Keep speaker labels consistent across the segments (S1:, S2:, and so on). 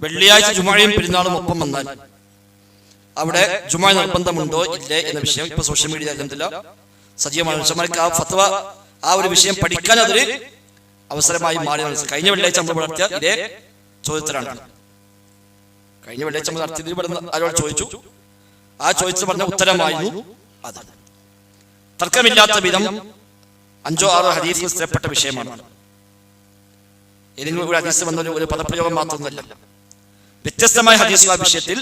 S1: വെള്ളിയാഴ്ച ജുമുഅയും പെരുന്നാളും ഒപ്പം വന്നാൽ അവിടെ ജുമുഅ നിർബന്ധമുണ്ടോ ഇല്ലേ എന്ന വിഷയം ഇപ്പൊ സോഷ്യൽ മീഡിയ അൽഹംദുലില്ലാഹ് സജീവമാണ്. മനുഷ്യന്മാർക്ക് ആ ഫത്വ, ആ ഒരു വിഷയം പഠിക്കാൻ അതൊരു അവസരമായി മാറി. കഴിഞ്ഞ വെള്ളിയാഴ്ച നമ്മൾ നടത്തിയ ഇതേ ചോദ്യത്തിലാണ്. കഴിഞ്ഞ വെള്ളിയാഴ്ച നമ്മൾ നടത്തിയത് ഇവിടെ ആരോട് ചോദിച്ചു, ആ ചോദിച്ചു പറഞ്ഞ ഉത്തരമായിരുന്നു അത്. തർക്കമില്ലാത്ത വിധം 5 or 6 ഹദീസിൽ സ്ഥിരപ്പെട്ട വിഷയമാണ്. ഏതെങ്കിലും ഒരു ഹദീസ് വന്ന ഒരു പദപ്രയോഗം മാത്രമല്ല, വ്യത്യസ്തമായ ഹദീസ് ആ വിഷയത്തിൽ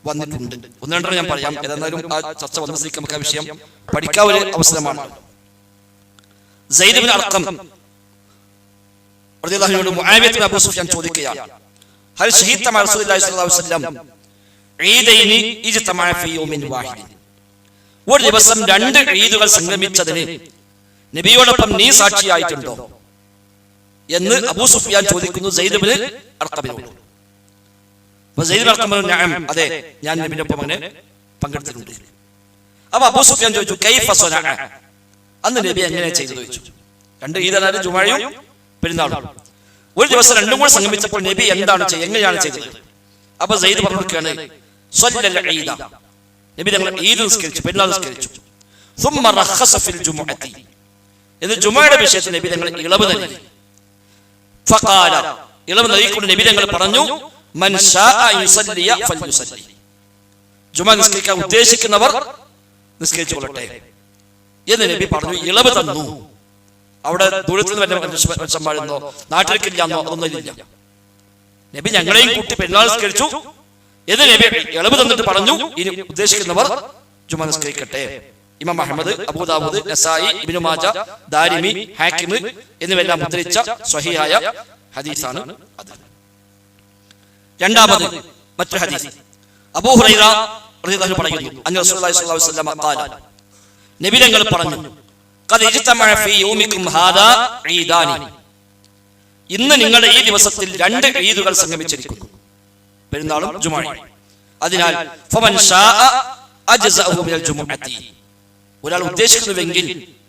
S1: വന്നിട്ടുണ്ട്. 1-2 ഞാൻ പറയാം. ഏതായാലും ആ ചർച്ച വന്ന സ്ഥിതിക്ക് നമുക്ക് ആ വിഷയം പഠിക്കാൻ ഒരു അവസരമാണ്. സയ്യിദ് ഇബ്നു അർഖം റളിയല്ലാഹു അൻഹു മുആവിയ ഇബ്നു അബൂ സുഫ്യാൻ ചോദിക്കുകയാണ്, ഹൽ ശഹീദത മഅ റസൂലില്ലാഹി സ്വല്ലല്ലാഹു അലൈഹി വസല്ലം ഈദൈനി ഇജ്തമഅ ഫീ യൗമിൻ വാഹിദ്. ഒരു ദിവസം 2 ഈദുകൾ സംഗമിച്ചതിന് നബിയോടൊപ്പം നീ സാക്ഷിയായിട്ടുണ്ടോ എന്ന് അബൂ സുഫ്യാൻ ചോദിക്കുന്നു സയ്യിദ് ഇബ്നു അർഖമിനോട്. സയ്യിദ് ഇബ്നു അർഖം പറഞ്ഞു, നഅം, അതെ, ഞാൻ നബിയുടെ ഒപ്പം അങ്ങനെ പങ്കെടുത്തിട്ടുണ്ട്. അപ്പൊ അബൂ സുഫ്യാൻ ചോദിച്ചു, കൈഫ സനഅ, അന്ന് നബി എങ്ങനെ ചെയ്തു ചോദിച്ചു. 2 ഈദാണ്, ജുമുഅയും പെരുന്നാളും. ഒരു ദിവസം 2ഉം കൂടെ സംഗമിച്ചപ്പോൾ നബി എങ്ങനെയാണ് ചെയ്തത്? അപ്പൊ സയ്യിദ് പറഞ്ഞിരിക്കുകയാണ്, സ്വല്ലൽ ഈദ, നബി ഞങ്ങൾ ഈദ് നിസ്കരിച്ചു, പെരുന്നാൾ നിസ്കരിച്ചു. സുമ്മ റഖസ ഫിൽ ജുമുഅത്തി, എന്ന് ജുമുഅയുടെ വിഷയത്തിൽ നബി ഞങ്ങൾ ഇളവ് നൽകി. ഫഖാല, ഇളവ് നൽകിക്കൊണ്ട് നബി ഞങ്ങൾ പറഞ്ഞു, മൻ ശാഅ യുസല്ലിയ ഫൽയുസല്ലി, ജുമുഅ നിസ്കരിക്കാൻ ഉദ്ദേശിക്കുന്നവർ നിസ്കരിച്ചു കൊള്ളട്ടെ എന്ന് നബി പറഞ്ഞു, ഇളവ് തന്നു. അവിടെ ദൂരത്തിൽ നിന്ന് വരുന്ന മനുഷ്യന്മാരെന്നോ നാട്ടിലേക്കില്ലാന്നോ അതൊന്നും ഇല്ല. നബി ഞങ്ങളെയും കൂട്ടി പെരുന്നാൾ നിസ്കരിച്ചു എന്ന് നബി ഇളവ് തന്നിട്ട് പറഞ്ഞു, ഇനി ഉദ്ദേശിക്കുന്നവർ ജുമുഅ നിസ്കരിക്കട്ടെ. ഇമാം അഹ്മദ്, അബൂ ദാവൂദ്, നസായി, ഇബ്നു മാജ, ദാരിമി, ഹാക്കിം എന്നിവരെല്ലാം മുദ്രിച്ച സ്വഹീഹായ ഹദീസാണ് അത്. രണ്ടാമത് മറ്റൊരു ഹദീസ് അബൂ ഹുറൈറ റളിയല്ലാഹു അൻഹു പറയുന്നു, അന്ന റസൂലുള്ളാഹി സ്വല്ലല്ലാഹു അലൈഹി വസല്ലം ഖാല, നബി തങ്ങൾ പറഞ്ഞു, ഖദ് ഇജ്തമഅ ഫീ യൗമികും ഹാദാ ഈദാനി, ഇന്ന് നിങ്ങളുടെ ഈ ദിവസത്തിൽ 2 ഈദുകൾ സംഗമിച്ചിരിക്കുന്നു, പെരുന്നാളും ജുമുഅയും. അതിനാൽ ഫമൻ ശാഅ അജ്സഅഹു മിനൽ ജുമുഅത്തി, ഒരാൾ ഉദ്ദേശിക്കുന്നുവെങ്കിൽ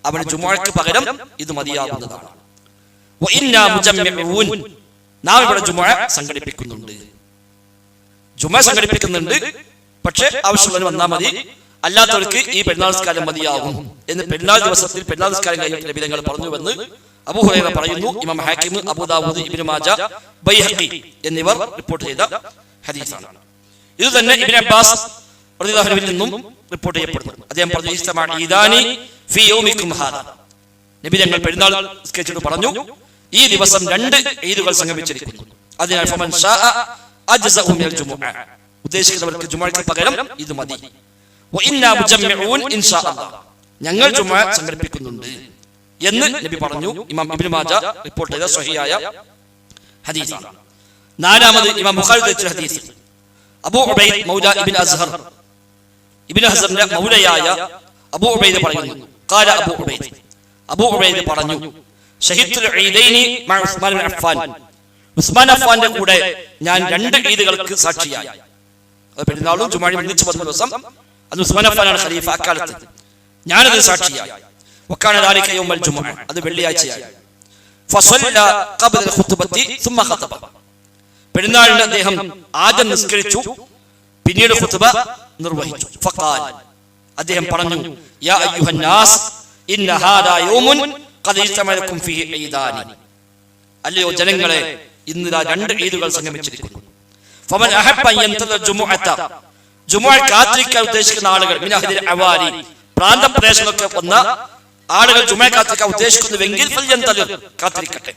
S1: അവന് ജുമുഅക്ക് പകരം ഇത് മതിയാകുന്നതാണ്. വഇന്നാ മുജമ്മിഊൻ, നാം ഇവിടെ ജുമുഅ സംഘടിപ്പിക്കുന്നുണ്ട്. ജുമുഅ സംഘടിപ്പിക്കുന്നുണ്ട്, പക്ഷേ ആവശ്യമുള്ളവർ വന്നാൽ മതി, അല്ലാത്തവർക്ക് ഈ പെരുന്നാൾ നിസ്കാരം മതിയാകും എന്ന് പെരുന്നാൾ ദിവസത്തിൽ പെരുന്നാൾ നിസ്കാരം കഴിഞ്ഞിട്ട് നബി തങ്ങൾ പറഞ്ഞുവെന്ന് അബൂ ഹുറൈറ പറയുന്നു. ഇമാം ഹാക്കിം, അബൂ ദാവൂദ്, ഇബ്നു മാജ, ബൈഹഖി എന്നിവർ റിപ്പോർട്ട് ചെയ്ത ഹദീസാണ്. ഇത് തന്നെ ഇബ്നു അബ്ബാസ് റളിയല്ലാഹു അൻഹുവിൽ നിന്നും റിപ്പോർട്ട് ചെയ്യപ്പെടുന്നു. അദ്ദേഹം പറഞ്ഞു, ഇജ്തമഅ ഈദാനി ഫീ യൗമികും ഹാദാ, നബി തങ്ങൾ പെരുന്നാൾ നിസ്കരിച്ചിട്ട് പറഞ്ഞു, ഈ ദിവസം 2 ഈദുകൾ സംഗമിച്ചിരിക്കുന്നു. അതിനാൽ ഫമൻ ശാഅ അജ്സഅഹു മിനൽ ജുമുഅ, ഉദ്ദേശിക്കുന്നവർക്ക് ജുമുഅക്ക് പകരം ഇത് മതി. വഇന്നാ മുജമ്മിഊൻ ഇൻഷാ അല്ലാഹ്, ഞങ്ങൾ ജുമുഅ സംഘടിപ്പിക്കുന്നുണ്ട് എന്ന് നബി പറഞ്ഞു. ഇമാം ഇബ്നു മാജ റിപ്പോർട്ട് ചെയ്ത സ്വഹീഹായ ഹദീസാണ്. നാലാമത് ഇമാം ബുഖാരി ഉദ്ധരിച്ച ഹദീസ് അബൂ ഉബൈദ് മൗല ഇബ്നു അസ്ഹർ, ഇബ്നു ഹസറിന്റെ മൗലയായ അബൂ ഉബൈദ് പറയുന്നു, ഖാല അബൂ ഉബൈദ് പറഞ്ഞു, ഷഹീദുൽ ഈദൈനി മഅ ഉസ്മാൻ ഇബ്നു അഫ്ഫാൻ, ഉസ്മാൻ അഫ്ഫാന്റെ കൂടെ ഞാൻ 2 ഈദുകൾക്ക് സാക്ഷിയായി. അത് പെരുന്നാളും ജുമുഅയും ഒന്നിച്ച് വന്ന ദിവസം, അന്ന് ഉസ്മാൻ അഫ്ഫാനാണ് ഖലീഫ അക്കാലത്ത്, ഞാനത് സാക്ഷിയായി. വകാന ദാലിക യൗമൽ ജുമുഅ, അത് വെള്ളിയാഴ്ചയായി. ഫസല്ല ഖബ്ല ഖുത്ബത്തി സുമ്മ ഖതബ, പെരുന്നാളിന് അദ്ദേഹം ആദ്യം നിസ്കരിച്ചു, പിന്നീട് ഖുത്ബ നിർവഹിച്ചു. ഫഖാൽ, അദ്ദേഹം പറഞ്ഞു, യാ അയ്യുഹൻ നാസ് ഇന്ന ഹാദാ യൗമുൻ ഖദ് ഇജ്തമഅലക്കും ഫീഹി ഈദാനി, അല്ലയോ ജനങ്ങളെ, ഇന്ന് 2 ഈദുകൾ സംഗമിച്ചിരിക്കുന്നു. ഫമൻ അഹബ്ബ അൻ യന്തദ ജുമുഅത, ജുമുഅ കാത്തിരിക്കാൻ ഉദ്ദേശിക്കുന്ന ആളുകൾ, മിൻ അഹ്ലിൽ അവാലി, പ്രാന്തപ്രദേശങ്ങളൊക്കെ വന്ന ആളുകൾ ജുമുഅ കാത്തിരിക്കാൻ ഉദ്ദേശിക്കുന്നുവെങ്കിൽ ഫൽയന്തദിർ, കാത്തിരിക്കട്ടെ.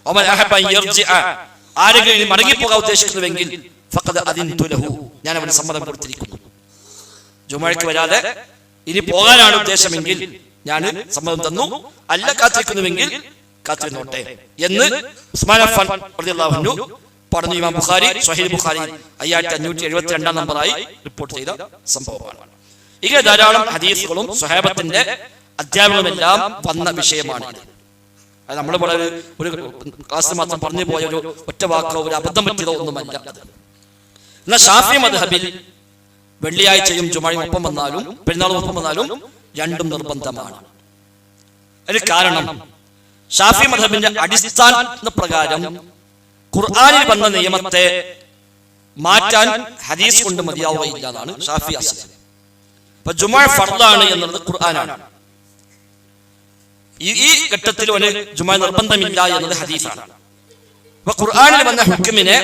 S1: വമൻ അഹബ്ബ അൻ യർജിഅ, ആരെങ്കിലും മടങ്ങിപ്പോകാൻ ഉദ്ദേശിക്കുന്നുവെങ്കിൽ ഫഖദ് അദിൻതു ലഹു, ഞാൻ അവന് സമ്മതം കൊടുത്തിരിക്കുന്നു. ജുമുഅക്ക് വരാതെ ഇനി പോകാനാണ് ഉദ്ദേശമെങ്കിൽ ഞാൻ സമ്മതം തന്നു, അല്ല കാത്തിരിക്കുന്നുവെങ്കിൽ കാത്തിരുന്നോട്ടെ എന്ന് ഉസ്മാൻ അഫ്ഫാൻ റളിയല്ലാഹു അൻഹു പറഞ്ഞു. ഇമാം ബുഖാരി സ്വഹീഹ് ബുഖാരി 5572 നമ്പറായി റിപ്പോർട്ട് ചെയ്ത സംഭവമാണ്. ഇങ്ങനെ ധാരാളം ഹദീസുകളും സ്വഹാബത്തിന്റെ അധ്യാപനമെല്ലാം വന്ന വിഷയമാണ്. അത് നമ്മൾ ഒരു ക്ലാസ് മാത്രം പറഞ്ഞു പോയ ഒരു ഒറ്റ വാക്കോ ഒരു അബദ്ധം പറ്റിയതോ ഒന്നുമല്ല. എന്നാൽ ഷാഫി മദ്ഹബിൽ വെള്ളിയാഴ്ചയും ജുമുഅയും ഒപ്പം വന്നാലും പെരുന്നാളും ഒപ്പം വന്നാലും 2 നിർബന്ധമാണ്. അതിന് കാരണം ഷാഫി മദ്ഹബിന്റെ അടിസ്ഥാന പ്രകാരം ഖുർആനിൽ വന്ന നിയമത്തെ മാറ്റാൻ ഹദീസ് കൊണ്ട് മതിയാവുകയില്ല എന്നാണ് ഷാഫി അസ്ലം. അപ്പൊ ജുമുഅ ഫർളാണ് എന്നുള്ളത് ഖുർആനാണ്. ഈ ഘട്ടത്തിൽ ഒരു ജുമുഅ നിർബന്ധമില്ല എന്നത് ഹദീസാണ്. അപ്പൊ ഖുർആനിൽ വന്ന ഹുക്മിനെ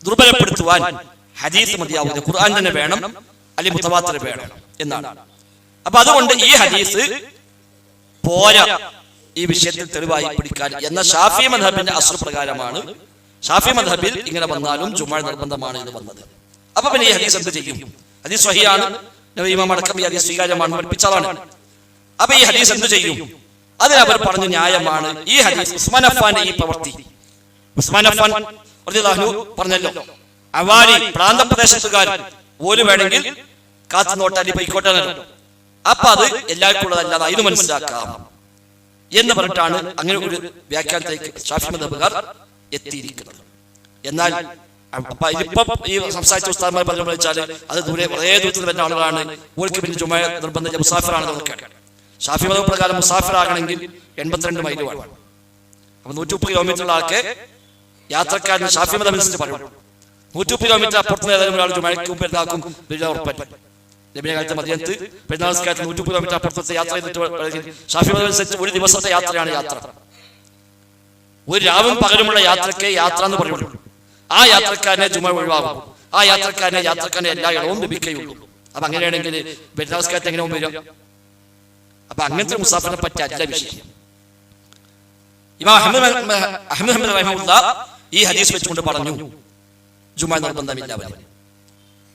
S1: ദുർബലപ്പെടുത്തുവാൻ ഹദീസ് മതിയാവില്ല, ഖുർആൻ തന്നെ വേണം, അല്ലെങ്കിൽ മുതവാത്തിർ വേണം എന്നാണ്. അപ്പൊ അതുകൊണ്ട് ഈ ഹദീസ് പോരാ ഈ വിഷയത്തിൽ തെളിവായി പിടിക്കാൻ എന്ന ഷാഫി മദ്ഹബിന്റെ അസ്ൽ പ്രകാരമാണ്. ഷാഫി മദ്ഹബിൽ ഇങ്ങനെ വന്നാലും ജുമുഅ നിർബന്ധമാണ് എന്ന് വന്നത്. അപ്പൊ പിന്നെ ഈ ഹദീസ് എന്ത് ചെയ്യും? ഹദീസ് സ്വഹീഹാണ്, ഇമാം അടക്കം ഈ ഹദീസ് സ്വീകാര്യമാണ് പഠിപ്പിച്ച ആളാണ്. അപ്പൊ ഈ ഹദീസ് എന്ത് ചെയ്യും? അതിൽ അവർ പറഞ്ഞു ന്യായമാണ്. ഈ ഹദീസ് ഉസ്മാൻ അഫ്ഫാന്റെ ഈ പ്രവൃത്തി, ഉസ്മാൻ അഫ്ഫാൻ റളിയല്ലാഹു അൻഹു പറഞ്ഞല്ലോ, അവാലി പ്രാന്തപ്രദേശത്തുകാർ ഓല് വേണമെങ്കിൽ കാത്തു നോട്ടാലി പൈക്കോട്ടാണല്ലോ, അപ്പൊ അത് എല്ലാവർക്കും ഉള്ളതല്ലാതെ ഇത് മനസ്സിലാക്കാം എന്ന് പറഞ്ഞിട്ടാണ് അങ്ങനെ ഒരു വ്യാഖ്യാനത്തിലേക്ക് ഷാഫി മദ്ഹബുകാർ എത്തിയിരിക്കുന്നത്. എന്നാൽ അപ്പൊ ഇതിപ്പം ഈ സംസാരിച്ച ഉസ്താദ്മാർ പറഞ്ഞു വെച്ചാൽ അത് ദൂരെ വളരെ ദൂരത്തിൽ വരുന്ന ആളുകളാണ്, ഓർക്ക് പിന്നെ ജുമുഅ നിർബന്ധ മുസാഫിറാണെന്ന് നോക്കുകയാണ്. ഷാഫി മദ്ഹബ് പ്രകാരം മുസാഫിർ ആകണമെങ്കിൽ 82 മൈൽ വേണം. അപ്പൊ 130 കിലോമീറ്റർ ഉള്ള ആൾക്ക് യാത്രക്കാരന് ഷാഫി മദ്ഹബ് അനുസരിച്ച് പറയും 130 കിലോമീറ്റർ അപ്പുറത്ത് ഏതെങ്കിലും ഒരാൾ ജുമുഅയ്ക്കും പെരുന്നാൾക്കും ഉറപ്പല്ല. നബിയുടെ കാലത്ത് മദീനത്ത് പെരുന്നാൾ നിസ്കാരത്തിന് 130 കിലോമീറ്റർ അപ്പുറത്തെ യാത്ര ചെയ്തിട്ട് ഷാഫി മദ്ഹബ് അനുസരിച്ച് ഒരു ദിവസത്തെ യാത്രയാണ് യാത്ര. ഒരു രാവും പകലുമുള്ള യാത്രയ്ക്ക് യാത്ര എന്ന് പറയുള്ളൂ. ആ യാത്രക്കാരനെ ജുമുഅ ഒഴിവാകും. ആ യാത്രക്കാരനെ എല്ലാ ഇളവും ലഭിക്കുകയുള്ളൂ. അപ്പൊ അങ്ങനെയാണെങ്കിൽ പെരുന്നാൾ നിസ്കാരത്തെ എങ്ങനെ വരും? അപ്പൊ അങ്ങനത്തെ മുസാഫിറിനെ പറ്റി അല്ല വിഷയം. ഇമാം അഹ്മദ് റഹിമഹുല്ലാഹ് ഈ ഹദീസ് വെച്ചുകൊണ്ട് പറഞ്ഞു ജുമുഅ നിർബന്ധമില്ല.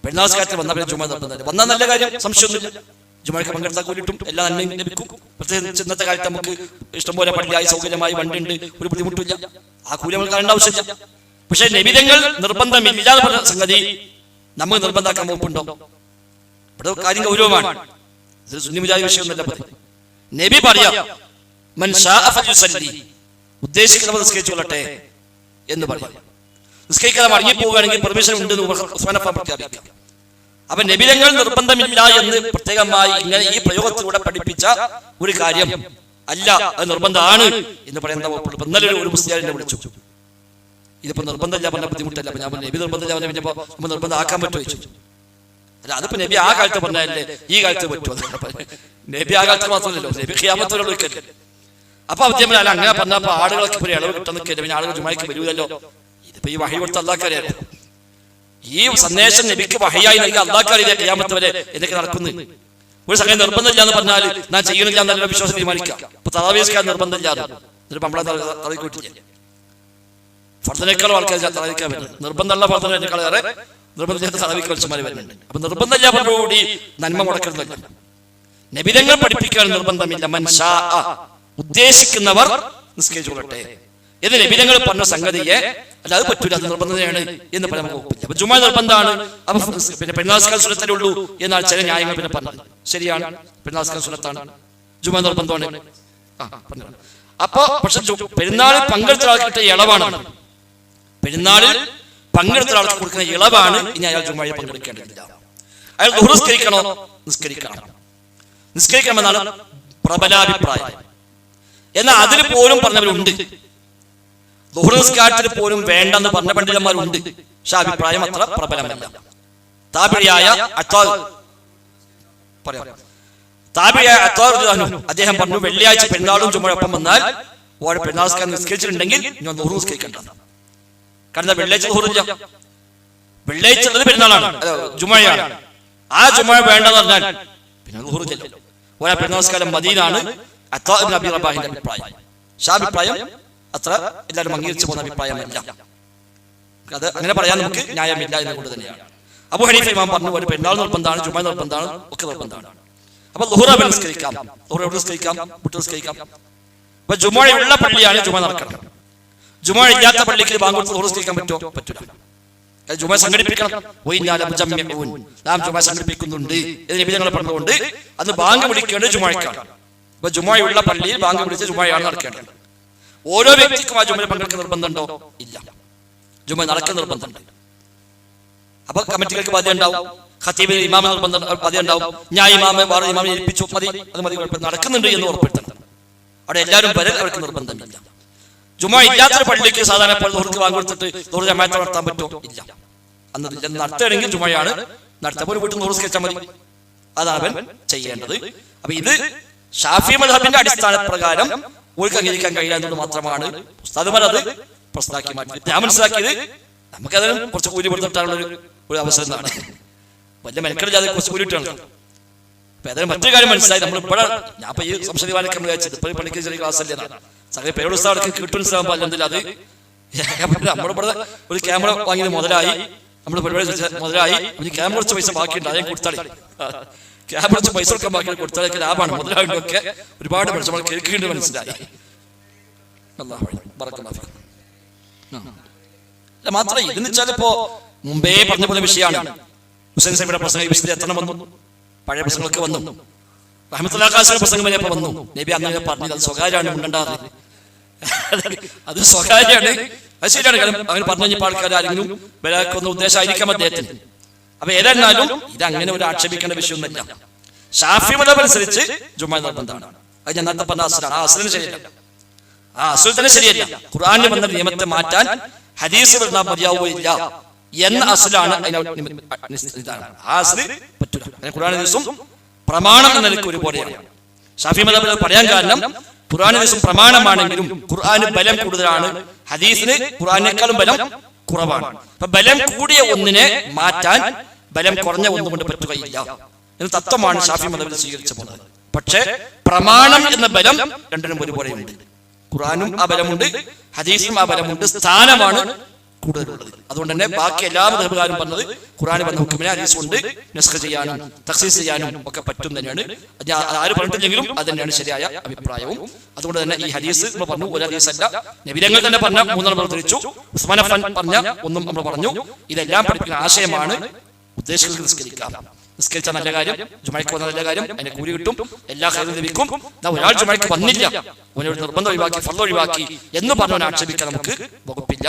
S1: പെരുന്നാൾ നിസ്കാരത്തിൽ വന്നാൽ ജുമുഅ നിർബന്ധമില്ല. വന്നാൽ നല്ല കാര്യം, സംശയമൊന്നുമില്ല. ജുമുഅയ്ക്ക് പങ്കെടുത്താൽ കൂടിയിട്ടും എല്ലാ നന്മയും ലഭിക്കും. പ്രത്യേകിച്ച് ഇന്നത്തെ കാലത്ത് നമുക്ക് ഇഷ്ടംപോലെ പള്ളിയായി സൗകര്യമായി വണ്ടിയുണ്ട്, ഒരു ബുദ്ധിമുട്ടില്ല. ആ കൂലി നമ്മൾ കാണേണ്ട ആവശ്യമില്ല. പക്ഷെ നബിതങ്ങൾ നിർബന്ധമില്ലാതെ പറഞ്ഞ സംഗതി നമ്മൾ നിർബന്ധാക്കാൻ വകുപ്പുണ്ടോ? ഇവിടെ കാര്യം ഗൗരവമാണ്. ഇത് സുന്നി മുജാഹിദ് വിഷയമൊന്നുമല്ല. നബി പറയാം മൻ ശാഅ ഫൽയുസല്ലി, ഉദ്ദേശിക്കുന്നവർ നിസ്കരിച്ചുകൊള്ളട്ടെ എന്ന് പറയാം. നിസ്കരിക്കാതെ മടങ്ങി പോവുകയാണെങ്കിൽ പെർമിഷൻ ഉണ്ട് എന്ന് ഉസ്മാൻ അഫ്ഫാൻ പ്രഖ്യാപിക്കാം. അപ്പൊ നബിതങ്ങൾ നിർബന്ധമില്ല എന്ന് പ്രത്യേകമായി ഇങ്ങനെ ഈ പ്രയോഗത്തിലൂടെ പഠിപ്പിച്ച ഒരു കാര്യം അല്ല, അത് നിർബന്ധമാണ് എന്ന് പറയുന്ന വകുപ്പുണ്ട്. ഇന്നലെ ഒരു മുസ്ലിം വിളിച്ചു, ഇതിപ്പോ നിർബന്ധമില്ല പറഞ്ഞ ബുദ്ധിമുട്ടല്ല. അപ്പൊ ഞാൻ നബി നിർബന്ധമില്ല പറഞ്ഞപ്പോ നമ്മൾ നിർബന്ധം ആക്കാൻ പറ്റുമോ ചോദിച്ചു. അല്ല, അതിപ്പോ നബി ആ കാലത്ത് പറഞ്ഞല്ലേ ഈ കാലത്ത് പറ്റുമോ? നബി ആ കാലത്ത് മാത്രമല്ലല്ലോ, നബി ഖിയാമത്തോടെ വിളിക്കല്ലേ. അപ്പൊ അദ്ദേഹം അല്ല അങ്ങനെ പറഞ്ഞപ്പോ ആളുകളൊക്കെ ഇപ്പൊ ഇളവ് കിട്ടുന്ന പിന്നെ ആളുകൾ ജുമുഅയ്ക്ക് വരൂലല്ലോ. ഇതിപ്പോ ഈ വഹി കൊടുത്ത അല്ലാഹ്ക്കറിയാലോ. ഈ സന്ദേശം നബിക്ക് വഹയായി നൽകി അല്ലാഹ്ക്കറിയില്ല ഖിയാമത്ത് വരെ എന്തൊക്കെ നടക്കുന്നു. ഒരു സംഗതി നിർബന്ധമില്ല എന്ന് പറഞ്ഞാൽ ഞാൻ ചെയ്യണില്ല എന്നുള്ള വിശ്വാസം തീരുമാനിക്കാം. ഇപ്പൊ തറാവീഹ് നിർബന്ധമില്ലാതെ എന്നിട്ട് നമ്മളെ തറവിക്ക് വിട്ടില്ല. ഫർദിനേക്കാളും ആൾക്കാർ തറാവീഹ് വരുന്നത്, നിർബന്ധമുള്ള ഫർദിനേക്കാൾ ഏറെ നിർബന്ധമില്ലാത്ത തറാവീഹ് മത്സരമാര് വരുന്നുണ്ട്. അപ്പൊ നിർബന്ധമില്ലാതോടുകൂടി നന്മ മുടക്കുന്നില്ല. നബിതങ്ങൾ പഠിപ്പിക്കാൻ നിർബന്ധമില്ല. മൻ ശാഅ, ഉദ്ദേശിക്കുന്നവർ നിസ്കരിച്ചുകൊള്ളട്ടെ എന്ന് നബിതങ്ങൾ പറഞ്ഞ സംഗതിയെ അല്ല അത് പറ്റൂല, അത് നിർബന്ധതയാണ് എന്ന് പറയാൻ വകുപ്പില്ല. അപ്പൊ ജുമുഅ നിർബന്ധമാണ്. അപ്പൊ പിന്നെ പെരുന്നാൾ നിസ്കാരം സുന്നത്തേ ഉള്ളൂ എന്നാൽ ചില ന്യായങ്ങൾ പിന്നെ പറഞ്ഞത് ശരിയാണ്. പെരുന്നാൾ നിസ്കാരം സുന്നത്താണ്, ജുമുഅ നിർബന്ധമാണ്. അപ്പൊ പക്ഷെ പെരുന്നാളിൽ പങ്കെടുത്ത ആൾക്ക് കിട്ടിയ ഇളവാണ്, പെരുന്നാളിൽ പങ്കെടുത്ത ആൾക്ക് കൊടുക്കുന്ന ഇളവാണ്. ഇനി അയാൾ ജുമുഅയിൽ പങ്കെടുക്കേണ്ടതില്ല. അയാൾ ദുഹ്ർ നിസ്കരിക്കണോ? നിസ്കരിക്കണമെന്നാണ് പ്രബലാഭിപ്രായം. എന്നാൽ അതിൽ പോലും പറഞ്ഞവരുണ്ട്, ദുഹ്ർ നിസ്കാരത്തിൽ പോലും വേണ്ടെന്ന് പറഞ്ഞ പണ്ഡിതന്മാരുണ്ട്. പക്ഷെ അഭിപ്രായം അത്ര പ്രബലമല്ല. താബിഈയായ അത്വാ അദ്ദേഹം പറഞ്ഞു വെള്ളിയാഴ്ച പെരുന്നാളും ജുമുഅ ഒപ്പം വന്നാൽ ഓരോ പെരുന്നാൾ നിസ്കാരം നിസ്കരിച്ചിട്ടുണ്ടെങ്കിൽ ഞാൻ ദുഹ്ർ നിസ്കരിക്കണ്ട. കാരണം വെള്ളിയാഴ്ച ദുഹ്റില്ല, വെള്ളിയാഴ്ച ഉള്ളത് പെരുന്നാളാണ്, ജുമുഅയാണ്. ആ ജുമുഅ വേണ്ടെന്ന് പറഞ്ഞാൽ പിന്നെ ദുഹ്റില്ല. ഓരോ പെരുന്നാൾ നിസ്കാരം മദീനാണ് അത്വാ ഇബ്നു അബീ റബാഹിന്റെ അഭിപ്രായം. അഭിപ്രായം അത്ര എല്ലാവരും അംഗീകരിച്ചു പോകുന്ന അഭിപ്രായമല്ല. അത് അങ്ങനെ പറയാൻ നമുക്ക് ന്യായമില്ല എന്നുകൊണ്ട് തന്നെയാണ്. അബൂ ഹനീഫ ഇമാം പറഞ്ഞു ഒരു പെരുന്നാൾ നിർബന്ധമാണ്, ജുമുഅ നിർബന്ധമാണ്, ഒക്കെ നിർബന്ധമാണ്. അപ്പൊ ദുഹ്ർ നിസ്കരിക്കാം, ദുഹ്ർ നിസ്കരിക്കാം, വിട്ടു നിസ്കരിക്കാം. അപ്പൊ ജുമുഅ ഉള്ള പള്ളിയാണ് ജുമുഅ നടക്കണം. ജുമുഅ ഇല്ലാത്ത പള്ളിക്ക് ബാങ്ക് കൊടുത്ത് ദുഹ്ർ നിസ്കരിക്കാൻ പറ്റുമോ? പറ്റില്ല. ജുമുഅ സംഘടിപ്പിക്കണം. നാം ജുമുഅ സംഘടിപ്പിക്കുന്നുണ്ട് എന്ന് നബി തങ്ങൾ പറഞ്ഞുകൊണ്ട് അന്ന് ബാങ്ക് വിളിക്കേണ്ടത് ജുമുഅയ്ക്കാണ്. അപ്പൊ ജുമുഅ ഉള്ള പള്ളിയിൽ ബാങ്ക് വിളിച്ച് ജുമുഅയാണ് നടക്കേണ്ടത്. ഓരോ വ്യക്തിക്കും ആ ജുമുഅയിൽ പങ്കെടുക്കുന്ന നിർബന്ധമുണ്ടോ? ഇല്ല. ജുമുഅ നടക്കുന്ന നിർബന്ധമുണ്ട്. അപ്പൊ കമ്മിറ്റികൾക്ക് ബാധ്യത ഉണ്ടാവും, ഖതീബിന് ഇമാമിന് നിർബന്ധം ബാധ്യത ഉണ്ടാവും. ഞാൻ ഇമാമെ വേറെ ഇമാമിനെ ഏൽപ്പിച്ചു മതി, അത് മതി, നടക്കുന്നുണ്ട് എന്ന് ഉറപ്പെടുത്തണം. അവിടെ എല്ലാവരും വരെ അവർക്ക് നിർബന്ധമില്ല. ജുമുഅ ഇല്ലാത്തൊരു പള്ളിക്ക് സാധാരണ ദുഹർക്ക് ബാങ്ക് കൊടുത്തിട്ട് ദുഹർ ജമാഅത്ത് നടത്താൻ പറ്റുമോ? ഇല്ല. അന്ന് നടത്തുകയാണെങ്കിൽ ജുമുഅയാണ് നടത്താൻ ഒരു വീട്ടിൽ നിസ്കരിച്ചാൽ മതി. അതാണ് അവൻ ചെയ്യേണ്ടത്. അപ്പൊ ഇത് ഷാഫി മദ്ഹബിന്റെ അടിസ്ഥാന പ്രകാരം ഓൾക്ക് അംഗീകരിക്കാൻ കഴിയാത്തത് മാത്രമാണ് ഉസ്താദുമാർ അത് പ്രശ്നമാക്കി മാറ്റി. ഞാൻ മനസ്സിലാക്കിയത് നമുക്കതിന് കുറച്ച് കൂലി കൊടുത്തിട്ടാനുള്ള ഒരു അവസരം ആണ്. വലിയ മെനക്കെടുത്ത് കുറച്ച് കൂലി ഇട്ടാണ്. അപ്പൊ അതിന് മറ്റൊരു കാര്യം മനസ്സിലായി. നമ്മളിപ്പോഴ ഞാൻ ഇപ്പൊ ഈ സംശയവാനൊക്കെ വിചാരിച്ചത് ഇപ്പൊ പള്ളിക്ക് ചെറിയ ക്ലാസ് അല്ലേ സംഗതി പേരോട് ഉസ്താദ് കിട്ടുന്ന സ്ഥലം അല്ലെങ്കിൽ അത് നമ്മളിവിടെ ഒരു ക്യാമറ വാങ്ങിയത് മുതലായി, നമ്മൾ പരിപാടി മുതലായി. ക്യാമറ കുറച്ച് പൈസ ബാക്കിയുണ്ട്, അതേ കൊടുത്താളി. ക്യാമറ കുറച്ച് പൈസ കൊടുക്കാൻ ബാക്കി കൊടുത്താലൊക്കെ ലാഭമാണ്. മുതലാളിയൊക്കെ ഒരുപാട് പഠിച്ചു നമ്മൾ കേൾക്കേണ്ടത് മനസ്സിലായി. മാത്രമേ ഇതെന്ന് വെച്ചാൽ ഇപ്പോ മുമ്പേ പറഞ്ഞ പോലെ വിഷയമാണ്. ഹുസൈൻ സാഹിബിന്റെ പ്രസംഗം ഈ വിഷയത്തിൽ എത്ര വന്നു, പഴയ പ്രസംഗങ്ങളൊക്കെ വന്നു. റഹ്മത്തുള്ളാഹി ഖാസിയുടെ പ്രസംഗം വരെ വന്നു. നബി അന്ന് പറഞ്ഞത് അത് സ്വകാര്യമാണ്, ഉണ്ടെണ്ടാറ് അത് സ്വകാര്യമാണ്. അത് ശരിയാണ്. കാരണം അവന് പറഞ്ഞു കഴിഞ്ഞപ്പോൾ ആൾക്കാർ ആരെങ്കിലും വരാക്കൊന്ന ഉദ്ദേശമായിരിക്കാം അദ്ദേഹത്തിന്. അപ്പൊ ഏതായിരുന്നാലും ഇത് അങ്ങനെ ഒരു ആക്ഷേപിക്കേണ്ട വിഷയമൊന്നുമില്ല. ഷാഫി മദ്ഹബ് അനുസരിച്ച് ജുമുഅ നിർബന്ധമാണ്. അത് ഞാൻ നേരത്തെ പറഞ്ഞ അസ്ലാണ്. ആ അസ്ലിന് ശരിയല്ല, ആ അസ്ൽ തന്നെ ശരിയല്ല. ഖുർആനിൽ വന്ന നിയമത്തെ മാറ്റാൻ ഹദീസ് വന്നാൽ മതിയാവുകയില്ല എന്ന അസ്ലാണ്. ആ അസ്ല് പറ്റൂല. ഖുർആനും ഹദീസും പ്രമാണം എന്ന നിലയ്ക്ക് ഒരുപോലെയാണ്. ഷാഫി മദ്ഹബിൽ പറയാൻ കാരണം ഖുർആനും ഹദീസും പ്രമാണമാണെങ്കിലും ഖുർആന് ബലം കൂടുതലാണ്, ഹദീസിന് ഖുർആനേക്കാളും ബലം കുറവാണ്. അപ്പൊ ബലം കൂടിയ ഒന്നിനെ മാറ്റാൻ ബലം കുറഞ്ഞ ഒന്നുകൊണ്ട് പറ്റുകയില്ല എന്ന തത്വമാണ് ഷാഫി മദ്ഹബിൽ സ്വീകരിച്ച പോകുന്നത്. പക്ഷെ പ്രമാണം എന്ന ബലം രണ്ടിനും ഒരുപോലെയുണ്ട്. ഖുർആനും ആ ബലമുണ്ട്, ഹദീസിനും ആ ബലമുണ്ട്. സ്ഥാനമാണ് കൂടുതലുള്ളത്. അതുകൊണ്ട് തന്നെ ബാക്കി എല്ലാ മദ്ഹബുകാരും പറഞ്ഞത് ഖുർആനിൽ വന്ന ഹുക്മിനെ ഹദീസ് കൊണ്ട് നസ്ഖ് ചെയ്യാനും തഖ്സീസ് ചെയ്യാനും ഒക്കെ പറ്റും തന്നെയാണ്. ആര് പറഞ്ഞിട്ടില്ലെങ്കിലും അത് തന്നെയാണ് ശരിയായ അഭിപ്രായവും. അതുകൊണ്ട് തന്നെ ഈ ഹദീസ് നമ്മൾ പറഞ്ഞു, ഒരു ഹദീസ് അല്ല, നബിതങ്ങൾ തന്നെ പറഞ്ഞ മൂന്നെണ്ണം നമ്മൾ തിരിച്ചു, ഉസ്മാൻ അഫ്ഫാൻ പറഞ്ഞ ഒന്നും നമ്മൾ പറഞ്ഞു. ഇതെല്ലാം പഠിപ്പിക്കുന്ന ആശയമാണ്. ഉദ്ദേശിക്കുന്നത് നിസ്കരിക്കാം, നിസ്കരിച്ച നല്ല കാര്യം, ജുമഅയ്ക്ക് വന്ന നല്ല കാര്യം, അതിന്റെ കൂലി കിട്ടും, എല്ലാ ഖൈറും ലഭിക്കും. ഒരാൾ ജുമഅയ്ക്ക് വന്നില്ല, അവനോട് നിർബന്ധം ഒഴിവാക്കി, ഫർള് ഒഴിവാക്കി എന്ന് പറഞ്ഞവനെ ആക്ഷേപിക്കാൻ നമുക്ക് വകുപ്പില്ല.